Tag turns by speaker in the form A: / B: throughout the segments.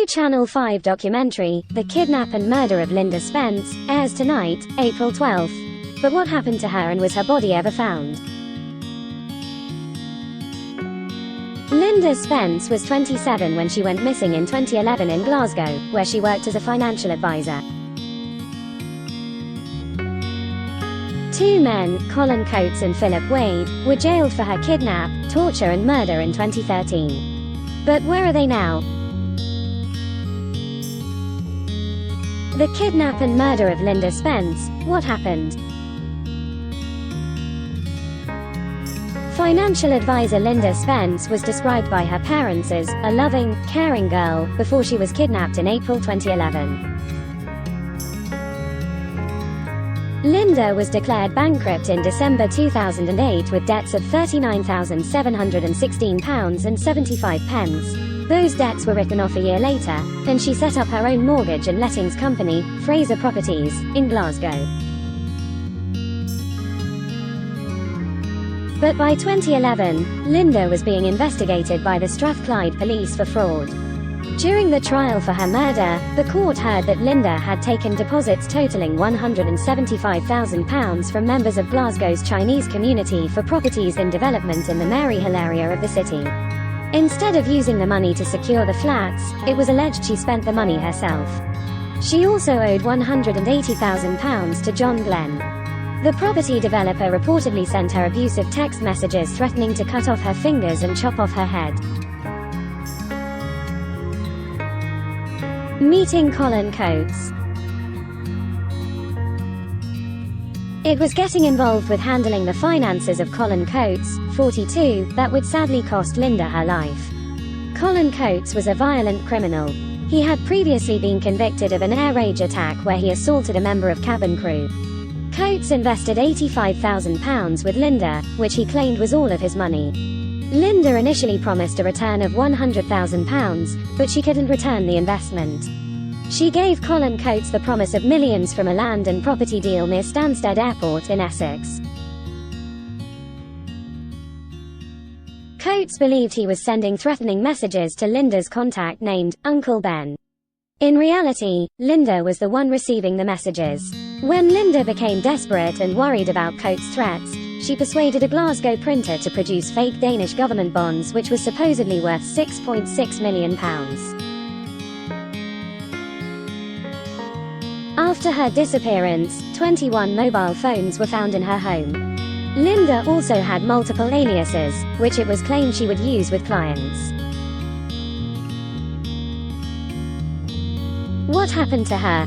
A: new Channel 5 documentary, The Kidnap and Murder of Lynda Spence, airs tonight, April 12th. But what happened to her, and was her body ever found? Lynda Spence was 27 when she went missing in 2011 in Glasgow, where she worked as a financial advisor. Two men, Colin Coates and Philip Wade, were jailed for her kidnap, torture and murder in 2013. But where are they now? The kidnap and murder of Lynda Spence. What happened? Financial advisor Lynda Spence was described by her parents as a loving, caring girl before she was kidnapped in April 2011. Lynda was declared bankrupt in December 2008 with debts of £39,716.75. Those debts were written off a year later, and she set up her own mortgage and lettings company, Fraser Properties, in Glasgow. But by 2011, Lynda was being investigated by the Strathclyde police for fraud. During the trial for her murder, the court heard that Lynda had taken deposits totaling £175,000 from members of Glasgow's Chinese community for properties in development in the Maryhill area of the city. Instead of using the money to secure the flats, it was alleged she spent the money herself. She also owed £180,000 to John Glenn. The property developer reportedly sent her abusive text messages threatening to cut off her fingers and chop off her head. Meeting Colin Coates. It was getting involved with handling the finances of Colin Coates, 42, that would sadly cost Lynda her life. Colin Coates was a violent criminal. He had previously been convicted of an air rage attack where he assaulted a member of cabin crew. Coates invested £85,000 with Lynda, which he claimed was all of his money. Lynda initially promised a return of £100,000, but she couldn't return the investment. She gave Colin Coates the promise of millions from a land and property deal near Stansted Airport in Essex. Coates believed he was sending threatening messages to Lynda's contact named Uncle Ben. In reality, Lynda was the one receiving the messages. When Lynda became desperate and worried about Coates' threats, she persuaded a Glasgow printer to produce fake Danish government bonds which was supposedly worth £6.6 million. After her disappearance, 21 mobile phones were found in her home. Lynda also had multiple aliases, which it was claimed she would use with clients. What happened to her?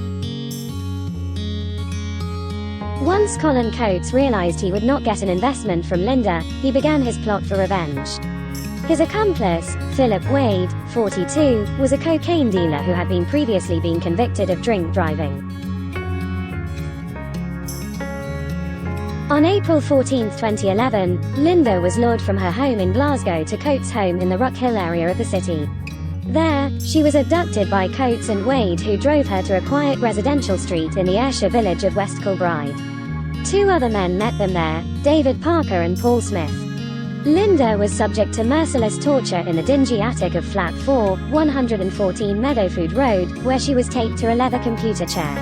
A: Once Colin Coates realized he would not get an investment from Lynda, he began his plot for revenge. His accomplice, Philip Wade, 42, was a cocaine dealer who had previously been convicted of drink driving. On April 14, 2011, Lynda was lured from her home in Glasgow to Coates' home in the Rockhill area of the city. There, she was abducted by Coates and Wade, who drove her to a quiet residential street in the Ayrshire village of West Kilbride. Two other men met them there, David Parker and Paul Smith. Lynda was subject to merciless torture in the dingy attic of Flat 4, 114 Meadowfoot Road, where she was taped to a leather computer chair.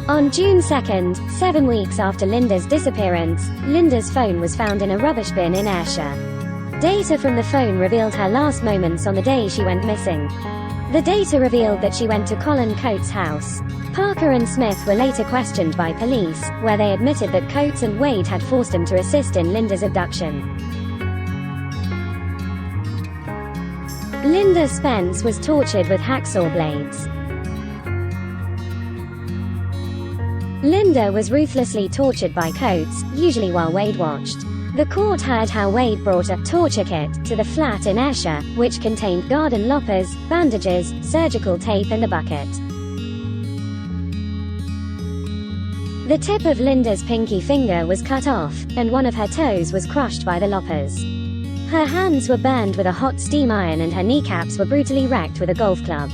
A: On June 2, 7 weeks after Lynda's disappearance, Lynda's phone was found in a rubbish bin in Ayrshire. Data from the phone revealed her last moments on the day she went missing. The data revealed that she went to Colin Coates' house. Parker and Smith were later questioned by police, where they admitted that Coates and Wade had forced them to assist in Lynda's abduction. Lynda Spence was tortured with hacksaw blades. Lynda was ruthlessly tortured by Coates, usually while Wade watched. The court heard how Wade brought a torture kit to the flat in Ayrshire, which contained garden loppers, bandages, surgical tape and a bucket. The tip of Lynda's pinky finger was cut off, and one of her toes was crushed by the loppers. Her hands were burned with a hot steam iron and her kneecaps were brutally wrecked with a golf club.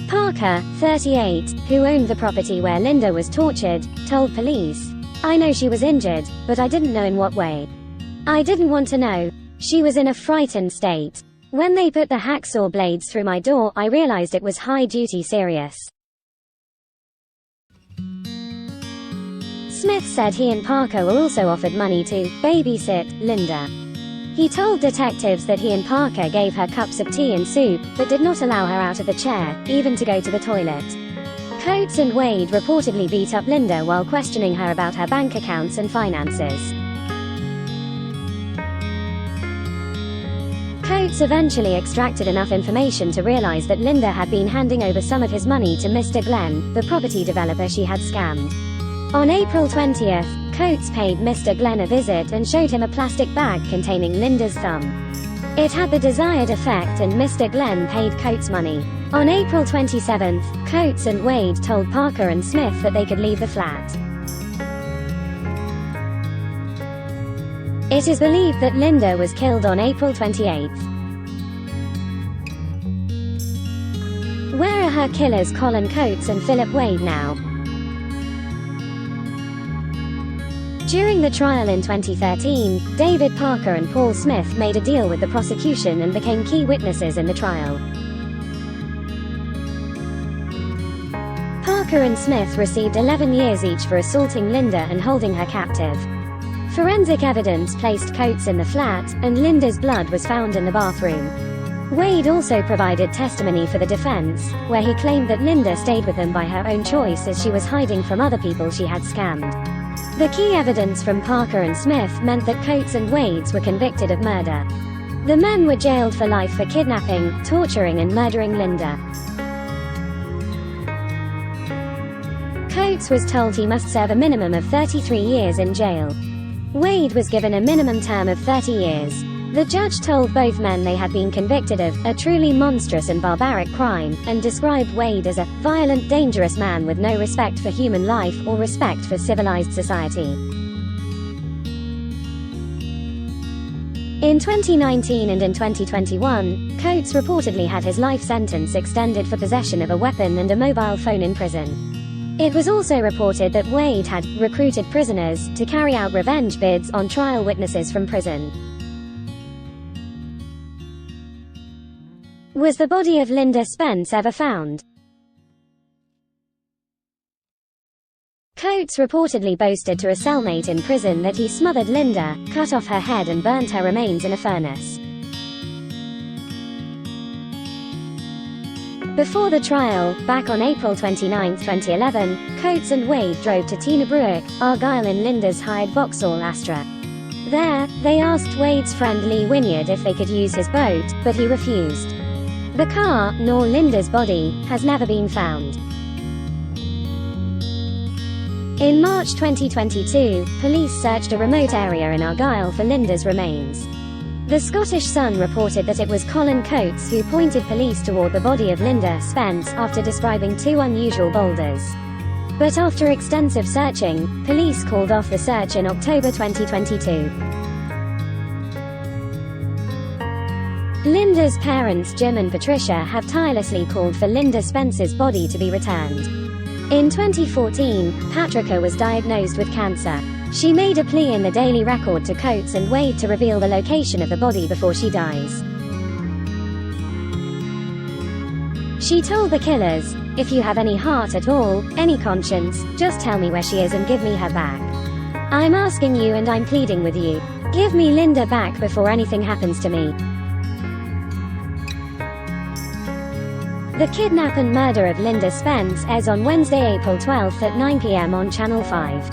A: Parker, 38, who owned the property where Lynda was tortured, told police, "I know she was injured, but I didn't know in what way. I didn't want to know. She was in a frightened state. When they put the hacksaw blades through my door, I realized it was high-duty serious. Smith said he and Parker were also offered money to babysit Lynda. He told detectives that he and Parker gave her cups of tea and soup, but did not allow her out of the chair, even to go to the toilet. Coates and Wade reportedly beat up Lynda while questioning her about her bank accounts and finances. Coates eventually extracted enough information to realize that Lynda had been handing over some of his money to Mr. Glenn, the property developer she had scammed. On April 20th, Coates paid Mr. Glenn a visit and showed him a plastic bag containing Lynda's thumb. It had the desired effect and Mr. Glenn paid Coates money. On April 27th, Coates and Wade told Parker and Smith that they could leave the flat. It is believed that Lynda was killed on April 28th. Where are her killers Colin Coates and Philip Wade now? During the trial in 2013, David Parker and Paul Smith made a deal with the prosecution and became key witnesses in the trial. Parker and Smith received 11 years each for assaulting Lynda and holding her captive. Forensic evidence placed Coates in the flat, and Lynda's blood was found in the bathroom. Wade also provided testimony for the defense, where he claimed that Lynda stayed with them by her own choice as she was hiding from other people she had scammed. The key evidence from Parker and Smith meant that Coates and Wades were convicted of murder. The men were jailed for life for kidnapping, torturing and murdering Lynda. Coates was told he must serve a minimum of 33 years in jail. Wade was given a minimum term of 30 years. The judge told both men they had been convicted of a truly monstrous and barbaric crime, and described Wade as a violent, dangerous man with no respect for human life or respect for civilized society. In 2019 and in 2021, Coates reportedly had his life sentence extended for possession of a weapon and a mobile phone in prison. It was also reported that Wade had recruited prisoners to carry out revenge bids on trial witnesses from prison. Was the body of Lynda Spence ever found? Coates reportedly boasted to a cellmate in prison that he smothered Lynda, cut off her head and burned her remains in a furnace. Before the trial, back on April 29, 2011, Coates and Wade drove to Teenebruick, Argyll in Lynda's hired Vauxhall Astra. There, they asked Wade's friend Lee Wynyard if they could use his boat, but he refused. The car, nor Lynda's body, has never been found. In March 2022, police searched a remote area in Argyll for Lynda's remains. The Scottish Sun reported that it was Colin Coates who pointed police toward the body of Lynda Spence after describing two unusual boulders. But after extensive searching, police called off the search in October 2022. Lynda's parents Jim and Patricia have tirelessly called for Lynda Spence's body to be returned. In 2014, Patricia was diagnosed with cancer. She made a plea in the Daily Record to Coates and Wade to reveal the location of the body before she dies. She told the killers, "If you have any heart at all, any conscience, just tell me where she is and give me her back. I'm asking you and I'm pleading with you. Give me Lynda back before anything happens to me." The Kidnap and Murder of Lynda Spence airs on Wednesday, April 12 at 9 p.m. on Channel 5.